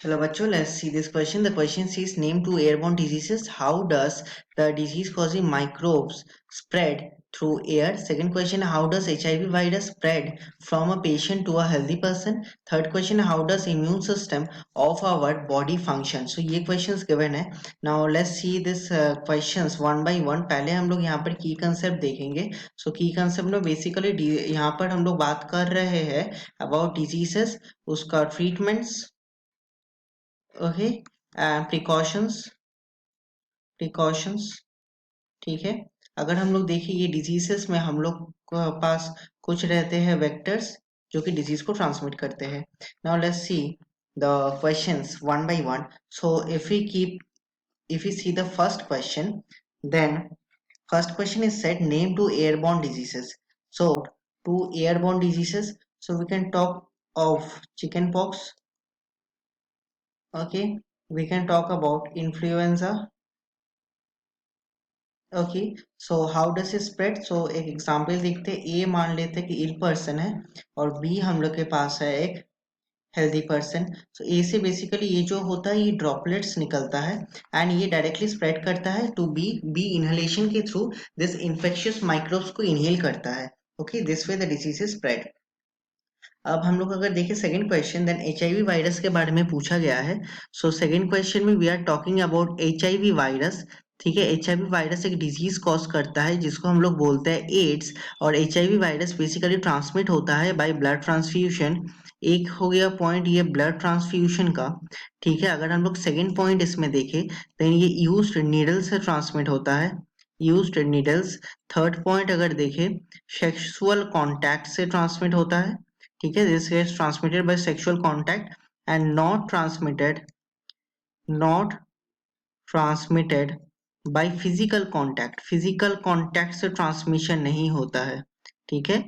चलो बच्चों, let's see this question. The question says name two airborne diseases. How does the disease causing microbes spread through air? Second question, how does HIV virus spread from a patient to a healthy person? Third question, how does immune system of our body function? So ये questions given है. Now let's see this questions one by one. पहले हम लोग यहाँ पर key concept देखेंगे. So key concept में basically यहाँ पर हम लोग बात कर रहे हैं about diseases, उसका treatments, ओके, प्रिकॉशंस, ठीक है। अगर हम लोग देखें ये डिजीजेस में हम लोग के पास कुछ रहते हैं वेक्टर्स जो कि डिजीज को ट्रांसमिट करते हैं। Now let's see the questions one by one. So if we see the first question, then first question is said name two airborne diseases. So two airborne diseases, so we can talk of chickenpox, okay, we can talk about influenza, okay. So how does it spread? So एक example देखते हैं। ए मान लेते हैं कि ill person है और B हम लोग के पास है एक हेल्दी पर्सन। सो ए से बेसिकली ये जो होता है ये ड्रॉपलेट्स निकलता है एंड ये डायरेक्टली स्प्रेड करता है टू बी। बी इनहेलेशन के थ्रू दिस इन्फेक्शियस माइक्रोब्स को इनहेल करता है। Okay, this way the disease is spread. अब हम लोग अगर देखें second question, then HIV virus के बारे में पूछा गया है। सो सेकंड क्वेश्चन में we are talking about HIV virus. ठीक है, एचआईवी वायरस एक डिजीज कॉज करता है जिसको हम लोग बोलते हैं एड्स। और एचआईवी वायरस बेसिकली ट्रांसमिट होता है बाय ब्लड ट्रांसफ्यूजन। एक हो गया पॉइंट ये ब्लड ट्रांसफ्यूजन का। ठीक है, अगर हम लोग सेकेंड पॉइंट इसमें देखें देन ये यूज्ड नीडल से ट्रांसमिट होता है, यूज्ड नीडल्स। थर्ड पॉइंट अगर देखें सेक्सुअल कॉन्टैक्ट से ट्रांसमिट होता है। ठीक है, this is transmitted by sexual contact and not transmitted by physical contact. Physical contact से ट्रांसमिशन नहीं होता है। ठीक है,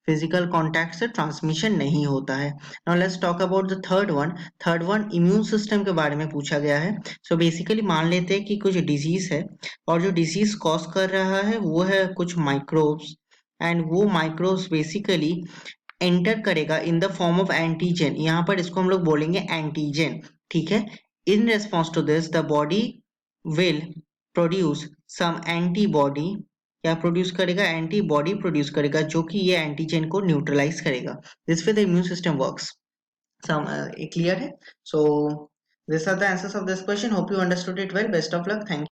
फिजिकल कांटेक्ट से ट्रांसमिशन नहीं होता है। Now let's talk about the third one. Third one immune system के बारे में पूछा गया है। सो बेसिकली मान लेते हैं कि कुछ डिजीज है और जो डिजीज कॉज कर रहा है वो है कुछ माइक्रोब्स एंड वो माइक्रोब्स बेसिकली एंटर करेगा in the form of antigen. यहाँ पर इसको हम लोग बोलेंगे एंटीजन। ठीक है, in response to this the body will produce some antibody. क्या प्रोड्यूस करेगा? एंटीबॉडी प्रोड्यूस करेगा जो कि ये एंटीजन को न्यूट्रलाइज करेगा। This way the immune system works. Some clear है? So this are the answers of this question. Hope you understood it well. Best of luck. Thank